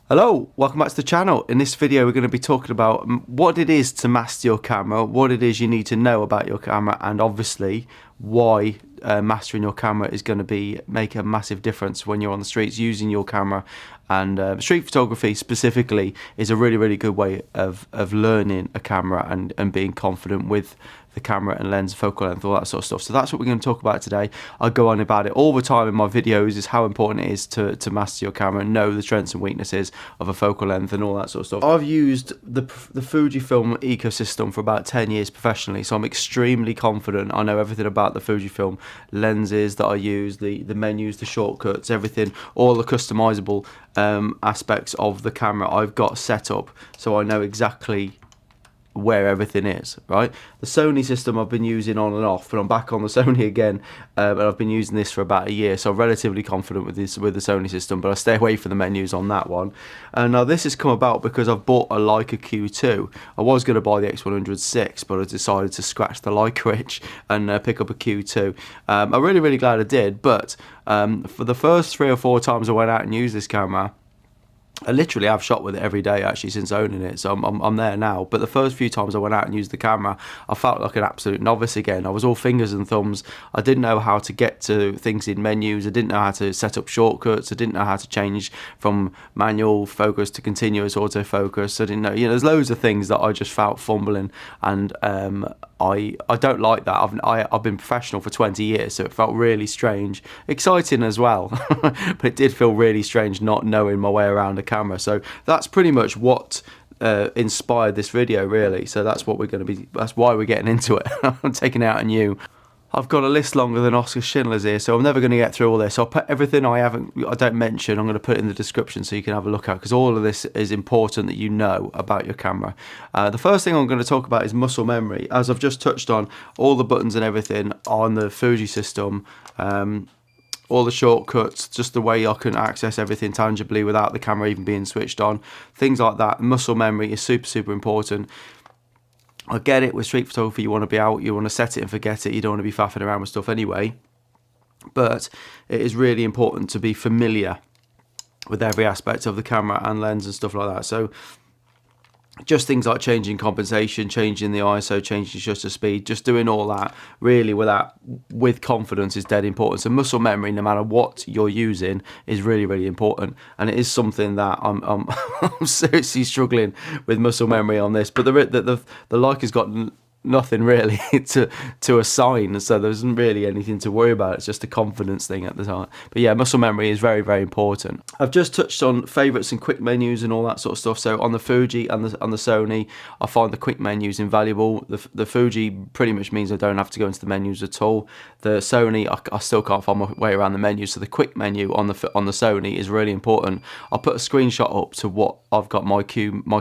Hello, welcome back to the channel. In this video we're going to be talking about what it is to master your camera, what it is you need to know about your camera, and obviously why mastering your camera is going to make a massive difference when you're on the streets using your camera. And street photography specifically is a really good way of learning a camera and being confident with the camera and lens, focal length, all that sort of stuff. So that's what we're going to talk about today. I go on about it all the time in my videos, is how important it is to master your camera and know the strengths and weaknesses of a focal length and all that sort of stuff. I've used the Fujifilm ecosystem for about 10 years professionally, so I'm extremely confident. I know everything about the Fujifilm lenses that I use, the menus, the shortcuts, everything, all the customizable aspects of the camera I've got set up, so I know exactly where everything is, right? The Sony system I've been using on and off, but I'm back on the Sony again, and I've been using this for about a year, so I'm relatively confident with the Sony system, but I stay away from the menus on that one. And now this has come about because I've bought a Leica Q2. I was going to buy the X100 but I decided to scratch the Leica itch and pick up a Q2. I'm really glad I did, but for the first 3 or 4 times I went out and used this camera, I literally have shot with it every day actually since owning it, so I'm there now. But the first few times I went out and used the camera, I felt like an absolute novice again. I was all fingers and thumbs. I didn't know how to get to things in menus. I didn't know how to set up shortcuts. I didn't know how to change from manual focus to continuous autofocus. I didn't know, there's loads of things that I just felt fumbling, and I don't like that. I've been professional for 20 years, so it felt really strange. Exciting as well, but it did feel really strange not knowing my way around a camera. So that's pretty much what inspired this video, really. So that's what that's why we're getting into it. I'm taking it out on you. I've got a list longer than Oscar Schindler's here, so I'm never going to get through all this. I'll put everything I don't mention, I'm going to put it in the description so you can have a look at, because all of this is important that you know about your camera. The first thing I'm going to talk about is muscle memory. As I've just touched on, all the buttons and everything on the Fuji system, all the shortcuts, just the way I can access everything tangibly without the camera even being switched on, things like that. Muscle memory is super important. I get it, with street photography you want to be out, you want to set it and forget it, you don't want to be faffing around with stuff anyway, but it is really important to be familiar with every aspect of the camera and lens and stuff like that. So just things like changing compensation, changing the ISO, changing shutter speed, just doing all that really with confidence is dead important. So muscle memory, no matter what you're using, is really important, and it is something that I'm seriously struggling with muscle memory on this. But the Leica's got nothing really to assign, so there isn't really anything to worry about. It's just a confidence thing at the time. But yeah, muscle memory is very important. I've just touched on favorites and quick menus and all that sort of stuff. So on the Fuji and on the Sony, I find the quick menus invaluable. The Fuji pretty much means I don't have to go into the menus at all. The Sony, I still can't find my way around the menu, so the quick menu on the Sony is really important. I'll put a screenshot up to what I've got my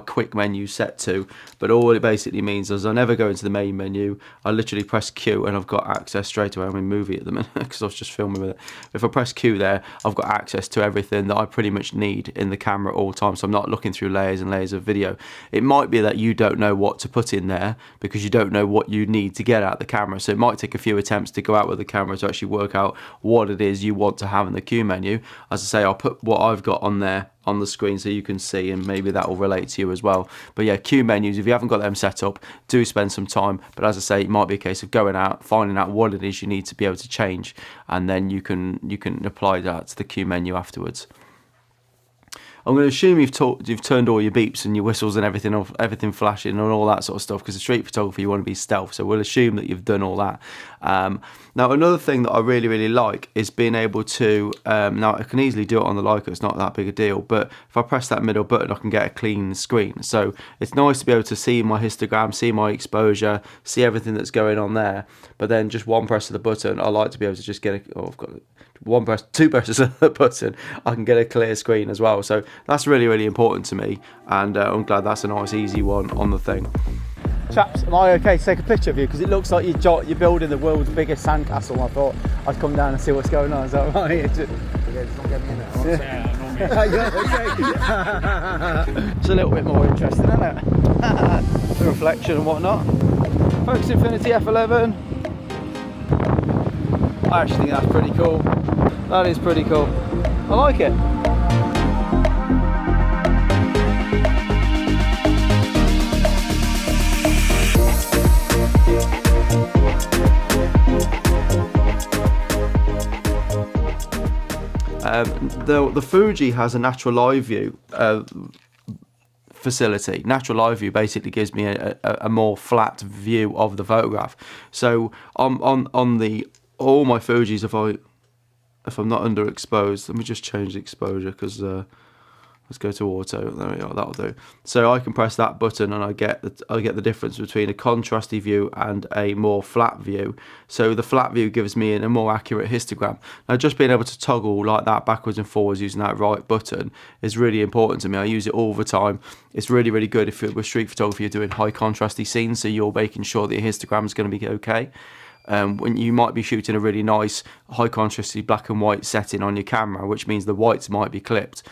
quick menu set to, but all it basically means is I never go into the main menu. I literally press Q and I've got access straight away. I'm in movie at the minute because I was just filming with it. If I press Q there, I've got access to everything that I pretty much need in the camera at all times, so I'm not looking through layers and layers of video. It might be that you don't know what to put in there because you don't know what you need to get out the camera, so it might take a few attempts to go out with the camera to actually work out what it is you want to have in the Q menu. As I say, I'll put what I've got on there on the screen so you can see, and maybe that will relate to you as well. But yeah, Q menus, if you haven't got them set up, do spend some time. But as I say, it might be a case of going out, finding out what it is you need to be able to change, and then you can apply that to the Q menu afterwards. I'm going to assume you've turned all your beeps and your whistles and everything off, everything flashing and all that sort of stuff, because in street photography you want to be stealth, so we'll assume that you've done all that. Now another thing that I really like is being able to, now I can easily do it on the Leica, it's not that big a deal, but if I press that middle button I can get a clean screen. So it's nice to be able to see my histogram, see my exposure, see everything that's going on there, but then just one press of the button, I like to be able to just get I've got two presses of the button, I can get a clear screen as well. So that's really important to me, and I'm glad that's a nice easy one on the thing. Chaps, am I okay to take a picture of you? Because it looks like you're building the world's biggest sandcastle. I thought I'd come down and see what's going on. Is that right? Yeah, just don't get me in it. It's a little bit more interesting, isn't it? The reflection and whatnot. Focus Infinity F11. I actually think that's pretty cool. That is pretty cool. I like it. The Fuji has a natural live view facility. Natural live view basically gives me a more flat view of the photograph. So on the all my Fujis, if I'm not underexposed, let me just change the exposure, because let's go to auto. There we are. That'll do. So I can press that button and I get the difference between a contrasty view and a more flat view. So the flat view gives me a more accurate histogram. Now, just being able to toggle like that backwards and forwards using that right button is really important to me. I use it all the time. It's really, really good if with street photography you're doing high contrasty scenes, so you're making sure that your histogram is going to be okay. When you might be shooting a really nice high contrasty black and white setting on your camera, which means the whites might be clipped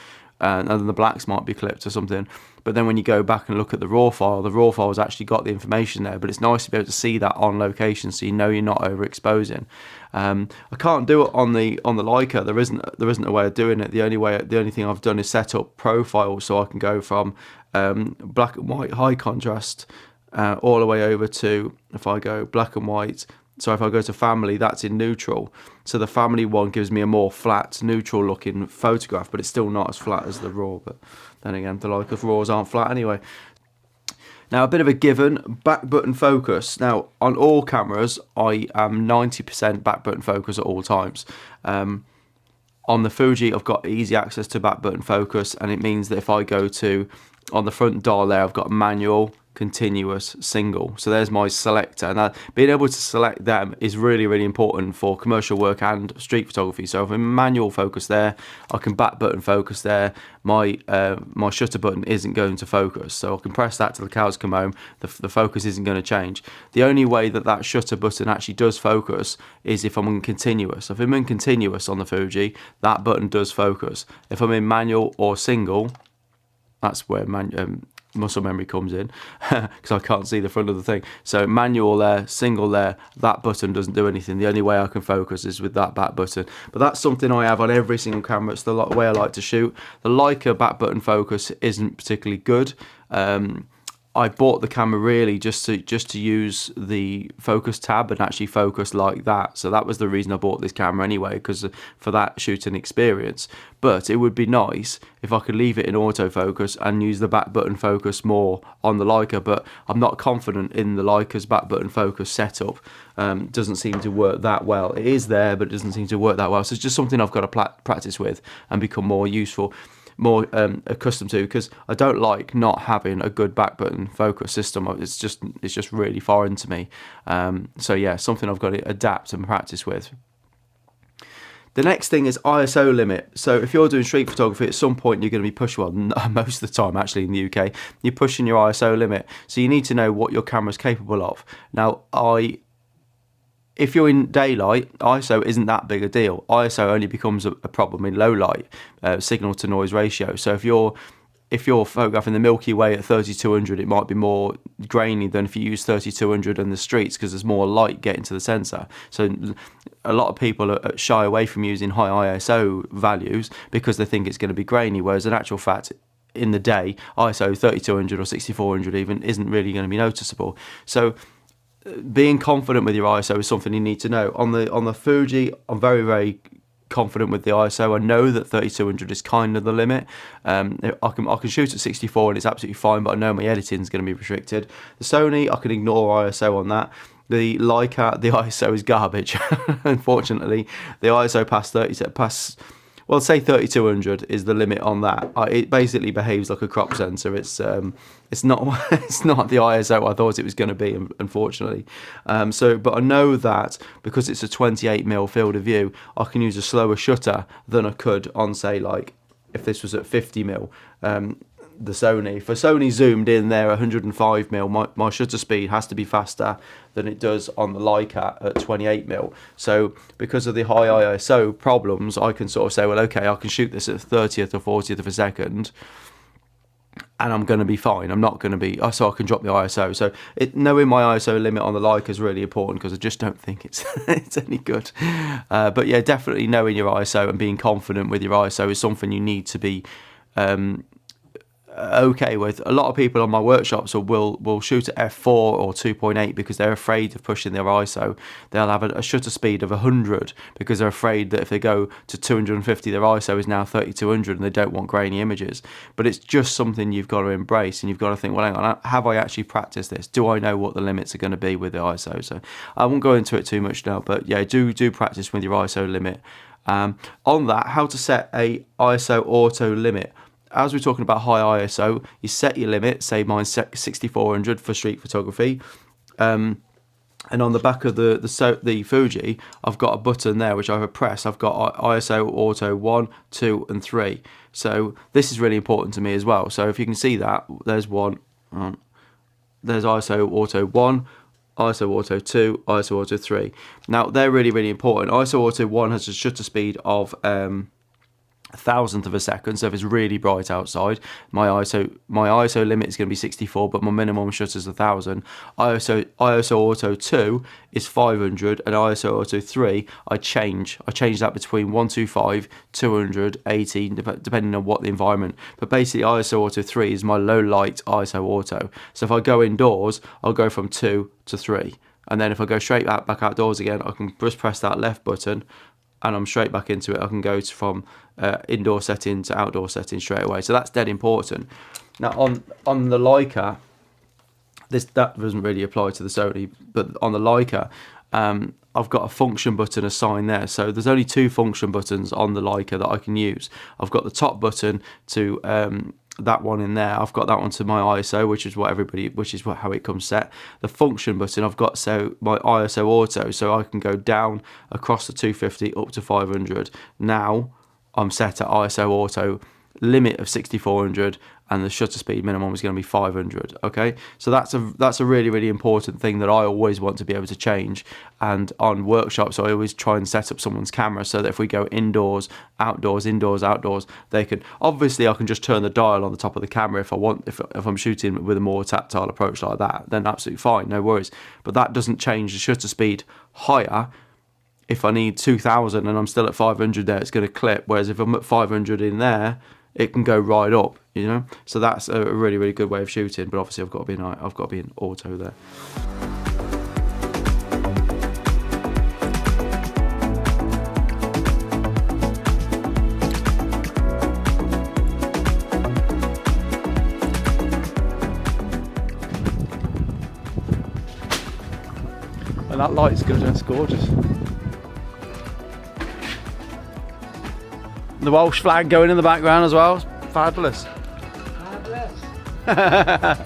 and then the blacks might be clipped or something, but then when you go back and look at the raw file's actually got the information there. But it's nice to be able to see that on location, so you know you're not overexposing. I can't do it on the Leica. There isn't a way of doing it. The only thing I've done is set up profiles, so I can go from black and white high contrast all the way over to, if I go black and white, so if I go to family, that's in neutral. So the family one gives me a more flat, neutral looking photograph, but it's still not as flat as the raw. But then again, the Leica raws aren't flat anyway. Now, a bit of a given, back button focus. Now, on all cameras, I am 90% back button focus at all times. On the Fuji, I've got easy access to back button focus, and it means that if I go to, on the front dial there, I've got manual, continuous, single. So there's my selector. Now, being able to select them is really, really important for commercial work and street photography. So if I'm in manual focus there, I can back button focus there. My shutter button isn't going to focus, so I can press that till the cows come home. The focus isn't going to change. The only way that shutter button actually does focus is if I'm in continuous. If I'm in continuous on the Fuji, that button does focus. If I'm in manual or single, that's where muscle memory comes in, because I can't see the front of the thing. So manual there, single there, that button doesn't do anything. The only way I can focus is with that back button. But that's something I have on every single camera. It's the way I like to shoot. The Leica back button focus isn't particularly good. I bought the camera really just to use the focus tab and actually focus like that. So that was the reason I bought this camera anyway, because for that shooting experience. But it would be nice if I could leave it in autofocus and use the back button focus more on the Leica. But I'm not confident in the Leica's back button focus setup. Doesn't seem to work that well. It is there, but it doesn't seem to work that well. So it's just something I've got to practice with and become more accustomed to, because I don't like not having a good back button focus system. It's just really foreign to me. So yeah, something I've got to adapt and practice with. The next thing is ISO limit. So if you're doing street photography, at some point you're going to be pushing, well, most of the time actually in the UK, you're pushing your ISO limit. So you need to know what your camera's capable of. Now, if you're in daylight, ISO isn't that big a deal. ISO only becomes a problem in low light, signal to noise ratio. So if you're photographing the Milky Way at 3200, it might be more grainy than if you use 3200 in the streets, because there's more light getting to the sensor. So a lot of people are shy away from using high ISO values because they think it's going to be grainy, whereas in actual fact, in the day, ISO 3200 or 6400 even isn't really going to be noticeable. So being confident with your ISO is something you need to know. On the Fuji, I'm very, very confident with the ISO. I know that 3200 is kind of the limit. I can shoot at 64 and it's absolutely fine, but I know my editing is going to be restricted. The Sony, I can ignore ISO on that. The Leica, the ISO is garbage. Unfortunately, the ISO well, say 3200 is the limit on that. It basically behaves like a crop sensor. It's not the ISO I thought it was going to be, unfortunately. But I know that because it's a 28mm field of view, I can use a slower shutter than I could on, say, like if this was at 50mm. The Sony, for Sony zoomed in there 105mm, my shutter speed has to be faster than it does on the Leica at 28mm. So because of the high ISO problems, I can sort of say, well, okay, I can shoot this at 30th or 40th of a second and I'm going to be fine. I'm not going to be, so I can drop the ISO. So knowing my ISO limit on the Leica is really important, because I just don't think it's any good. But yeah, definitely knowing your ISO and being confident with your ISO is something you need to be okay with. A lot of people on my workshops will shoot at f4 or 2.8 because they're afraid of pushing their ISO. They'll have a shutter speed of 100 because they're afraid that if they go to 250, their ISO is now 3200 and they don't want grainy images. But it's just something you've got to embrace, and you've got to think, well, hang on, have I actually practiced this? Do I know what the limits are going to be with the ISO? So I won't go into it too much now, but yeah, do practice with your ISO limit. On that, how to set a ISO auto limit. As we're talking about high ISO, you set your limit, say mine's 6400 for street photography, and on the back of the Fuji, I've got a button there which I press. I've got ISO auto 1, 2 and 3. So this is really important to me as well. So if you can see that, there's one, there's ISO auto 1, ISO auto 2, ISO auto 3. Now they're really, really important. ISO auto 1 has a shutter speed of 1,000th of a second, so if it's really bright outside, my ISO limit is going to be 64, but my minimum shutter is 1,000. ISO auto 2 is 500, and ISO auto 3 I change that between 125, 200, 18, depending on what the environment. But basically ISO auto 3 is my low light ISO auto. So if I go indoors, I'll go from 2 to 3, and then if I go straight back outdoors again, I can just press that left button and I'm straight back into it. I can go from indoor setting to outdoor setting straight away. So that's dead important. Now on the Leica, that doesn't really apply to the Sony, but on the Leica, I've got a function button assigned there. So there's only 2 function buttons on the Leica that I can use. I've got the top button to that one in there. I've got that one to my ISO, which is how it comes set. The function button I've got, so my ISO auto, so I can go down across the 250 up to 500. Now I'm set at ISO auto limit of 6400, and the shutter speed minimum is going to be 500. Okay, so that's a really, really important thing that I always want to be able to change. And on workshops, I always try and set up someone's camera so that if we go indoors, outdoors, they can, obviously I can just turn the dial on the top of the camera if I want. If I'm shooting with a more tactile approach like that, then absolutely fine, no worries. But that doesn't change the shutter speed higher. If I need 2000 and I'm still at 500 there, it's going to clip. Whereas if I'm at 500 in there, it can go right up, you know. So that's a really, really good way of shooting. But obviously, I've got to be in auto there. And that light's good. That's gorgeous. The Welsh flag going in the background as well. Fabulous. Fabulous.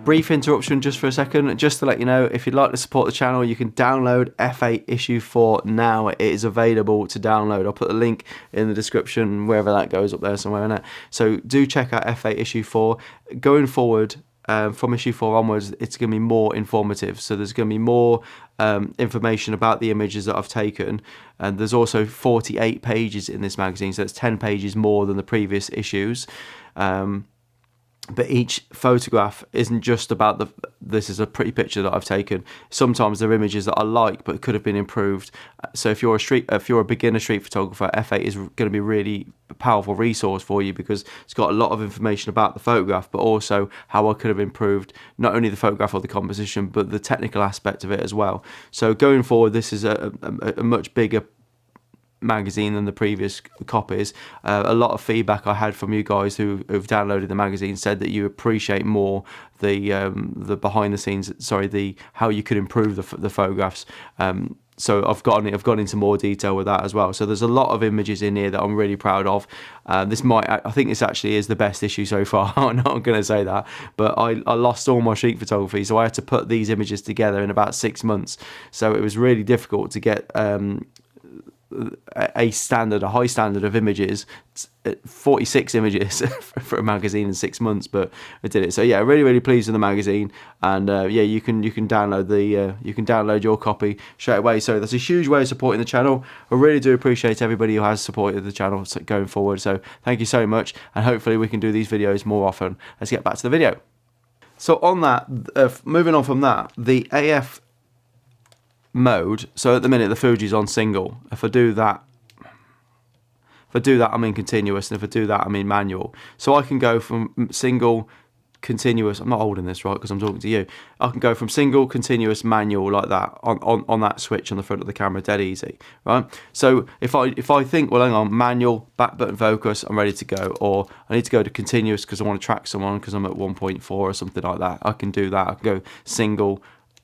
Brief interruption just for a second, just to let you know, if you'd like to support the channel, you can download F8 issue 4 now. It is available to download. I'll put the link in the description, wherever that goes, up there somewhere in it. So do check out F8 issue 4. Going forward, from issue 4 onwards, it's going to be more informative. So there's going to be more information about the images that I've taken, and there's also 48 pages in this magazine, so it's 10 pages more than the previous issues. But each photograph isn't just about this is a pretty picture that I've taken. Sometimes they're images that I like but could have been improved. So if you're a beginner street photographer, F8 is going to be a really powerful resource for you, because it's got a lot of information about the photograph, but also how I could have improved not only the photograph or the composition, but the technical aspect of it as well. So going forward, this is a much bigger magazine than the previous copies. A lot of feedback I had from you guys who've downloaded the magazine said that you appreciate more the behind the scenes, how you could improve the photographs. So I've gone into more detail with that as well. So there's a lot of images in here that I'm really proud of. I think this actually is the best issue so far. I'm not going to say that, but I lost all my street photography, so I had to put these images together in about 6 months. So it was really difficult to get a high standard of images, 46 images for a magazine in 6 months, but I did it. So yeah, really pleased with the magazine, and yeah, you can download your copy straight away. So that's a huge way of supporting the channel. I really do appreciate everybody who has supported the channel going forward. So thank you so much, and hopefully we can do these videos more often. Let's get back to the video. So on that, moving on from that, the AF mode. So at the minute the Fuji's on single. If I do that, I'm in continuous, and if I do that, I'm in manual. So I can go from single, continuous. I'm not holding this right because I'm talking to you. I can go from single, continuous, manual like that on that switch on the front of the camera, dead easy, right? So if I think, well, hang on, manual, back button focus, I'm ready to go, or I need to go to continuous because I want to track someone because I'm at 1.4 or something like that. I can do that. I can go single,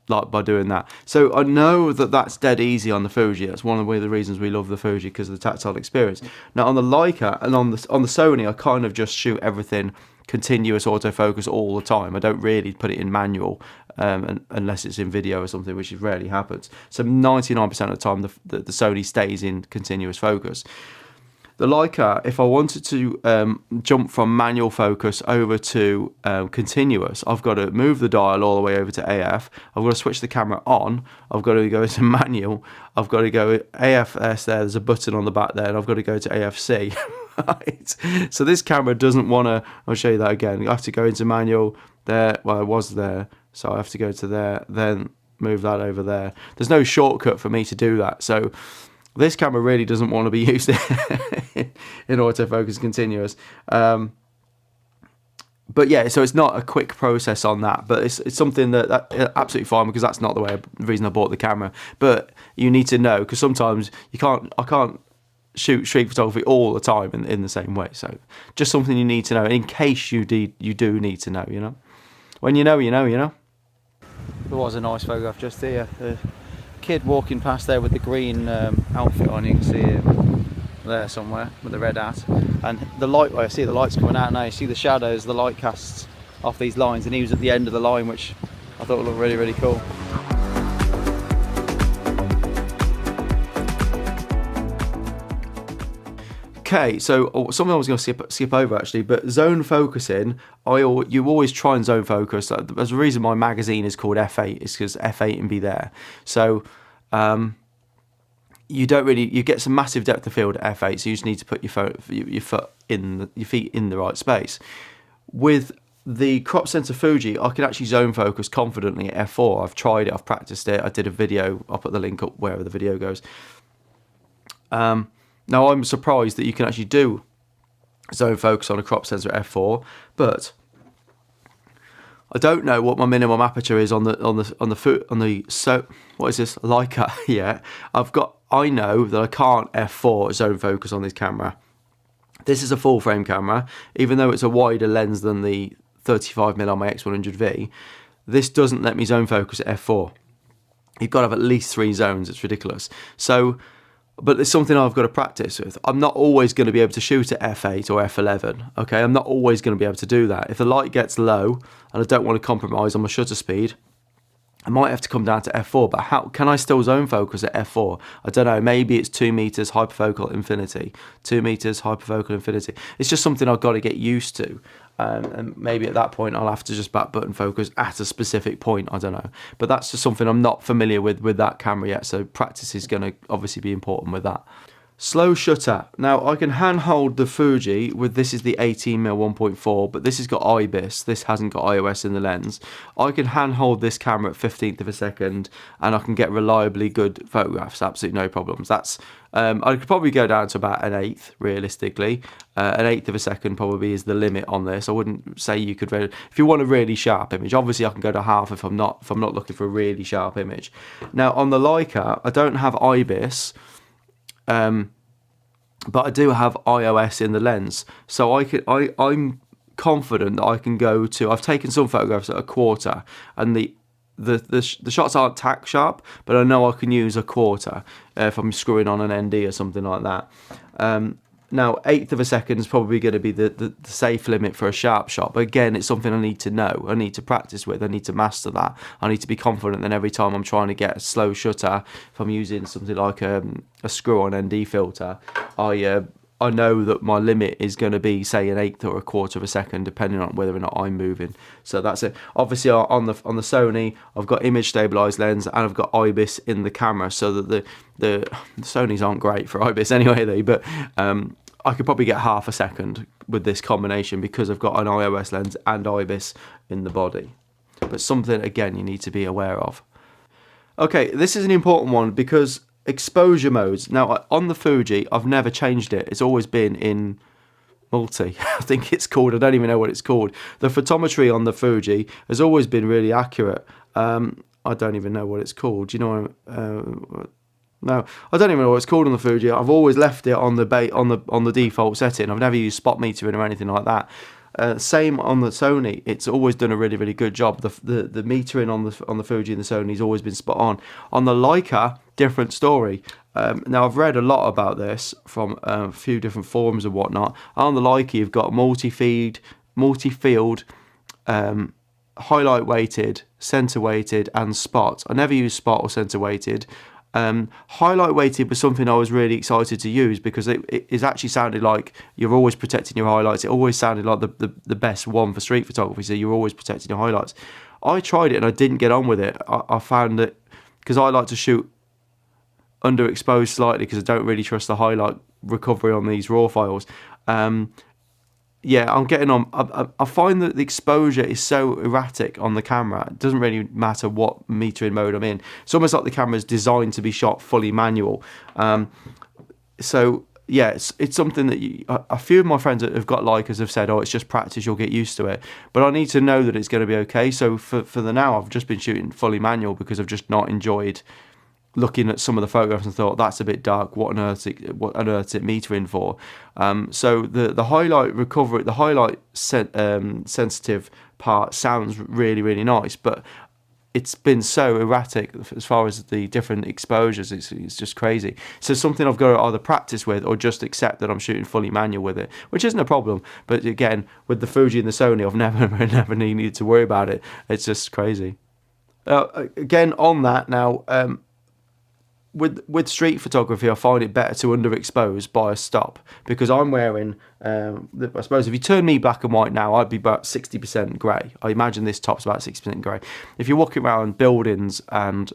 like by doing that. So I know that that's dead easy on the Fuji. That's one of the reasons we love the Fuji, because of the tactile experience. Now on the Leica and on the Sony, I kind of just shoot everything continuous autofocus all the time. I don't really put it in manual unless it's in video or something, which rarely happens. So 99% of the time the Sony stays in continuous focus. The Leica, if I wanted to jump from manual focus over to continuous, I've got to move the dial all the way over to AF. I've got to switch the camera on. I've got to go to manual. I've got to go AFS there. There's a button on the back there, and I've got to go to AFC. Right. So this camera doesn't want to. I'll show you that again. I have to go into manual there. Well, I was there, so I have to go to there, then move that over there. There's no shortcut for me to do that. So this camera really doesn't want to be used in autofocus continuous. But yeah, so it's not a quick process on that, but it's something that absolutely fine, because that's not the reason I bought the camera. But you need to know, because sometimes I can't shoot street photography all the time in the same way. So just something you need to know in case you do need to know, you know. When you know, you know, you know. There was a nice photograph just here. Kid walking past there with the green outfit on. You can see him there somewhere with the red hat, and the light, I see the lights coming out now. You see the shadows, the light casts off these lines, and he was at the end of the line, which I thought looked really cool. Okay, so something I was going to skip over actually, but zone focusing, you always try and zone focus. There's a reason my magazine is called F8, is because F8 and be there. So you get some massive depth of field at F8, so you just need to put your feet in the right space. With the crop sensor Fuji, I can actually zone focus confidently at F4. I've tried it, I've practiced it. I did a video. I'll put the link up wherever the video goes. Now I'm surprised that you can actually do zone focus on a crop sensor at F4, but I don't know what my minimum aperture is on the what is this, Leica? Yeah, I know that I can't F4 zone focus on this camera. This is a full frame camera, even though it's a wider lens than the 35mm on my X100v. This doesn't let me zone focus at F4. You've got to have at least 3 zones. It's ridiculous. So, but it's something I've got to practice with. I'm not always going to be able to shoot at F8 or F11, okay? I'm not always going to be able to do that. If the light gets low and I don't want to compromise on my shutter speed, I might have to come down to F4, but how can I still zone focus at F4? I don't know, maybe it's 2 meters hyperfocal infinity. 2 meters hyperfocal infinity. It's just something I've got to get used to. And maybe at that point I'll have to just back button focus at a specific point, I don't know. But that's just something I'm not familiar with that camera yet, so practice is going to obviously be important with that. Slow shutter. Now I can handhold the Fuji with, this is the 18mm 1.4, but this has got IBIS, this hasn't got iOS in the lens. I can handhold this camera at 15th of a second and I can get reliably good photographs, absolutely no problems. That's I could probably go down to about 1/8 realistically. 1/8 of a second probably is the limit on this. I wouldn't say you could really, if you want a really sharp image, obviously I can go to half if I'm not looking for a really sharp image. Now on the Leica, I don't have IBIS. But I do have iOS in the lens, so I'm confident that I can go to. I've taken some photographs at a quarter, and the shots aren't tack sharp, but I know I can use a quarter if I'm screwing on an ND or something like that. Now, eighth of a second is probably going to be the safe limit for a sharp shot. But again, it's something I need to know. I need to practice with. I need to master that. I need to be confident that every time I'm trying to get a slow shutter, if I'm using something like a screw-on ND filter, I know that my limit is going to be, say, an eighth or a quarter of a second, depending on whether or not I'm moving. So that's it. Obviously, on the Sony, I've got image stabilized lens and I've got IBIS in the camera, so that the Sonys aren't great for IBIS anyway, but I could probably get half a second with this combination because I've got an iOS lens and IBIS in the body. But something, again, you need to be aware of. Okay, this is an important one because exposure modes. Now, on the Fuji, I've never changed it. It's always been in multi, I think it's called. I don't even know what it's called. The photometry on the Fuji has always been really accurate. I don't even know what it's called. Do you know? No, I don't even know what it's called on the Fuji. I've always left it on the default setting. I've never used spot metering or anything like that. Same on the Sony. It's always done a really, really good job. The metering on the Fuji and the Sony has always been spot on. On the Leica, different story. Now, I've read a lot about this from a few different forums and whatnot. On the Leica, you've got multi-field, highlight weighted, center weighted, and spot. I never use spot or center weighted. Highlight weighted was something I was really excited to use because it actually sounded like you're always protecting your highlights. It always sounded like the best one for street photography, so you're always protecting your highlights. I tried it and I didn't get on with it. I found that because I like to shoot underexposed slightly because I don't really trust the highlight recovery on these RAW files. Yeah, I'm getting on. I find that the exposure is so erratic on the camera. It doesn't really matter what metering mode I'm in. It's almost like the camera's designed to be shot fully manual. So yeah, it's something that a few of my friends that have got Leicas have said, oh, it's just practice, you'll get used to it. But I need to know that it's going to be okay. So for the now, I've just been shooting fully manual because I've just not enjoyed looking at some of the photographs and thought that's a bit dark. What on earth is it metering for? So the highlight recovery, the highlight sensitive part sounds really, really nice, but it's been so erratic as far as the different exposures. It's just crazy. So something I've got to either practice with or just accept that I'm shooting fully manual with it, which isn't a problem. But again, with the Fuji and the Sony, I've never needed to worry about it. It's just crazy. Again, on that now. With street photography, I find it better to underexpose by a stop because I'm wearing, I suppose if you turn me black and white now, I'd be about 60% grey. I imagine this top's about 60% grey. If you're walking around buildings and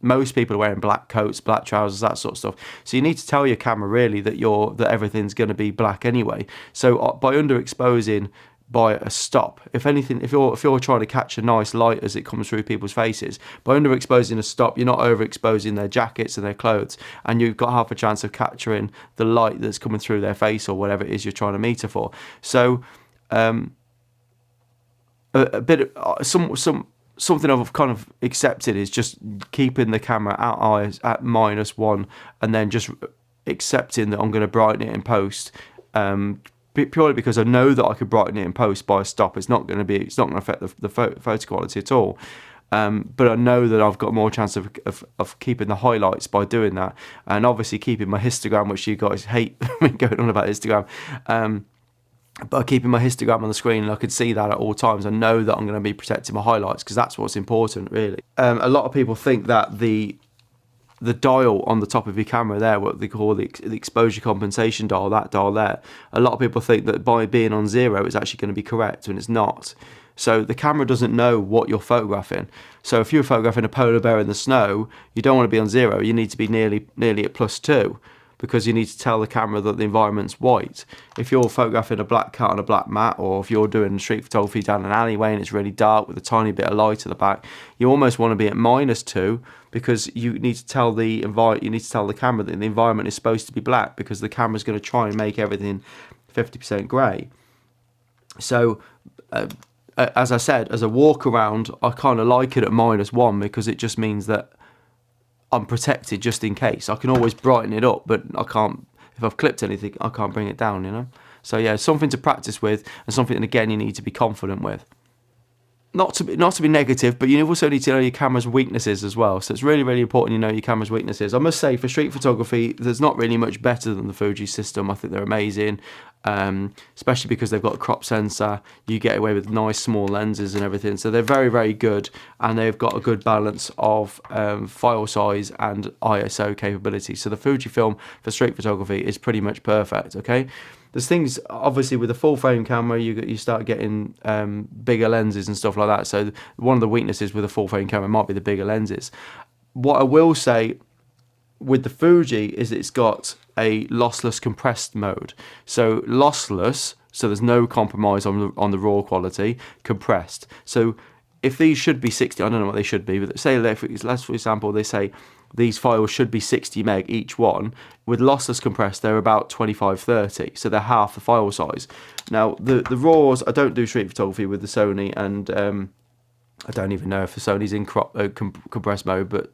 most people are wearing black coats, black trousers, that sort of stuff. So you need to tell your camera really that everything's going to be black anyway. So by underexposing by a stop, if anything, if you're trying to catch a nice light as it comes through people's faces, by underexposing a stop, you're not overexposing their jackets and their clothes, and you've got half a chance of capturing the light that's coming through their face or whatever it is you're trying to meter for. So a bit of, something I've kind of accepted is just keeping the camera at eyes at -1 and then just accepting that I'm going to brighten it in post. Purely because I know that I could brighten it in post by a stop. It's not going to affect the photo quality at all. But I know that I've got more chance of keeping the highlights by doing that, and obviously keeping my histogram, which you guys hate me going on about histogram. But keeping my histogram on the screen, and I can see that at all times. I know that I'm going to be protecting my highlights because that's what's important, really. A lot of people think that the dial on the top of your camera there, what they call the exposure compensation dial, that dial there, a lot of people think that by being on 0 it's actually going to be correct, when it's not. So the camera doesn't know what you're photographing. So if you're photographing a polar bear in the snow, you don't want to be on 0, you need to be nearly at +2, because you need to tell the camera that the environment's white. If you're photographing a black cat on a black mat, or if you're doing street photography down an alleyway and it's really dark with a tiny bit of light at the back, you almost want to be at -2, because you need to tell the camera that the environment is supposed to be black, because the camera's going to try and make everything 50% grey. So as I said, as a walk around, I kind of like it at -1 because it just means that I'm protected just in case. I can always brighten it up, but I can't, if I've clipped anything, I can't bring it down, you know? So yeah, something to practice with, and something, again, you need to be confident with. not to be negative, but you also need to know your camera's weaknesses as well. So it's really, really important you know your camera's weaknesses. I must say, for street photography, there's not really much better than the Fuji system. I think they're amazing, especially because they've got a crop sensor. You get away with nice small lenses and everything. So they're very, very good, and they've got a good balance of file size and ISO capability. So the Fujifilm for street photography is pretty much perfect, okay? There's things, obviously, with a full frame camera, you start getting bigger lenses and stuff like that. So one of the weaknesses with a full frame camera might be the bigger lenses. What I will say with the Fuji is it's got a lossless compressed mode. So lossless, so there's no compromise on the raw quality, compressed. So if these should be 60, I don't know what they should be, but say, let's for example, they say these files should be 60 meg each one. With lossless compressed, they're about 25-30, so they're half the file size. Now, the RAWs, I don't do street photography with the Sony, and I don't even know if the Sony's in compressed mode, but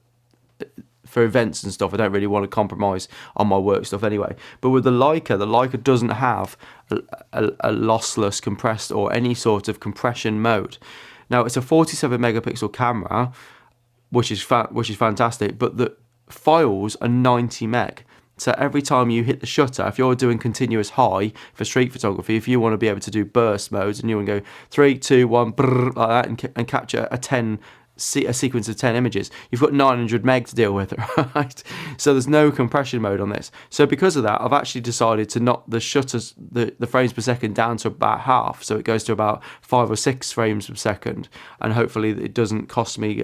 for events and stuff, I don't really want to compromise on my work stuff anyway. But with the Leica doesn't have a lossless compressed or any sort of compression mode. Now, it's a 47 megapixel camera, which is fantastic, but the files are 90 meg. So every time you hit the shutter, if you're doing continuous high for street photography, if you want to be able to do burst modes and you want to go 3, 2, 1, brrr, like that, and capture a sequence of 10 images, you've got 900 meg to deal with, right? So there's no compression mode on this. So because of that, I've actually decided to knock the shutters, the frames per second, down to about half. So it goes to about 5 or 6 frames per second, and hopefully it doesn't cost me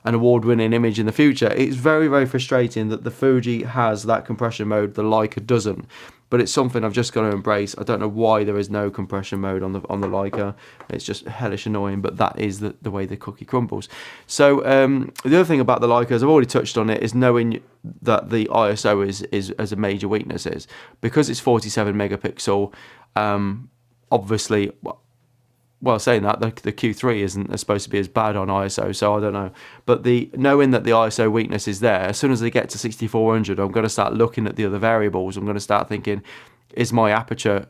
an award-winning image in the future. It's very, very frustrating that the Fuji has that compression mode, the Leica doesn't. But it's something I've just got to embrace. I don't know why there is no compression mode on the Leica. It's just hellish annoying, but that is the way the cookie crumbles. So the other thing about the Leica, as I've already touched on it, is knowing that the ISO is as a major weakness is. Because it's 47 megapixel, obviously, well, saying that, the Q3 isn't supposed to be as bad on ISO, so I don't know. But knowing that the ISO weakness is there, as soon as they get to 6400, I'm going to start looking at the other variables. I'm going to start thinking, is my aperture,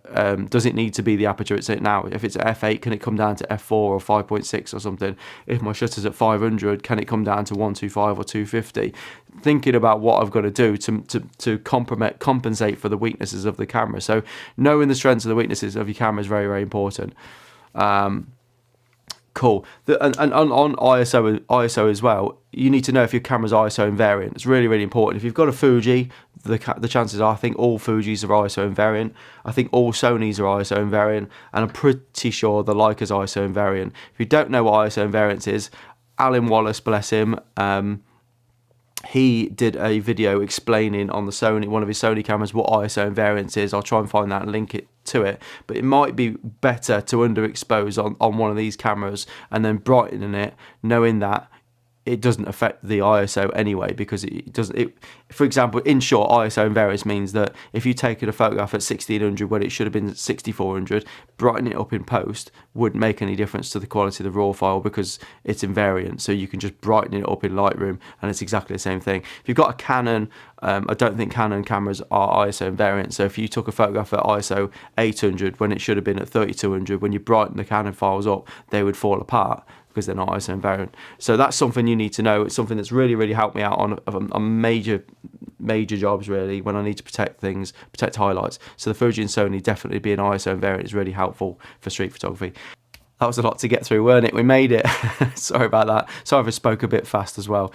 does it need to be the aperture it's at now? If it's at f8, can it come down to f4 or 5.6 or something? If my shutter's at 500, can it come down to 125 or 250? Thinking about what I've got to do to compensate for the weaknesses of the camera. So knowing the strengths and the weaknesses of your camera is very, very important. Cool. And on ISO as well, you need to know if your camera's ISO invariant. It's really, really important. If you've got a Fuji, the chances are, I think all Fujis are ISO invariant. I think all Sonys are ISO invariant, and I'm pretty sure the Leica's ISO invariant. If you don't know what ISO invariance is, Alan Wallace, bless him, he did a video explaining on one of his Sony cameras, what ISO invariance is. I'll try and find that and link it to it. But it might be better to underexpose on one of these cameras and then brighten it, knowing that it doesn't affect the ISO anyway, because it doesn't. For example, in short, ISO invariance means that if you take a photograph at 1600 when it should have been 6400, brightening it up in post wouldn't make any difference to the quality of the raw file because it's invariant. So you can just brighten it up in Lightroom and it's exactly the same thing. If you've got a Canon, I don't think Canon cameras are ISO invariant. So if you took a photograph at ISO 800 when it should have been at 3200, when you brighten the Canon files up, they would fall apart, because they're not ISO invariant. So that's something you need to know. It's something that's really, really helped me out on major jobs, really, when I need to protect highlights. So the Fuji and Sony definitely being ISO invariant is really helpful for street photography. That was a lot to get through, weren't it? We made it. Sorry about that. Sorry if I spoke a bit fast as well.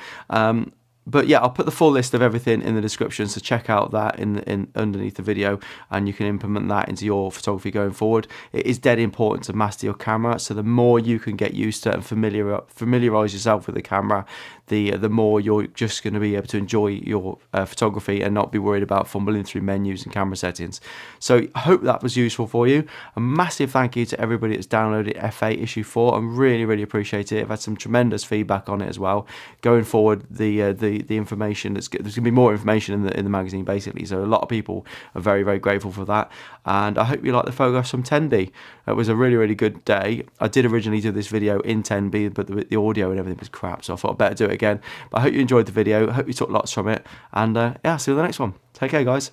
But yeah, I'll put the full list of everything in the description, so check out that in underneath the video, and you can implement that into your photography going forward. It is dead important to master your camera, so the more you can get used to and familiarize yourself with the camera, the more you're just going to be able to enjoy your photography and not be worried about fumbling through menus and camera settings. So I hope that was useful for you. A massive thank you to everybody that's downloaded F8 issue 4. I really, really appreciate it. I've had some tremendous feedback on it as well. Going forward, the information there's going to be more information in the magazine, basically. So a lot of people are very, very grateful for that. And I hope you like the photographs from 10B. It was a really, really good day. I did originally do this video in 10B, but the audio and everything was crap, so I thought I'd better do it again. But I hope you enjoyed the video. I hope you took lots from it. And yeah, see you in the next one. Take care, guys.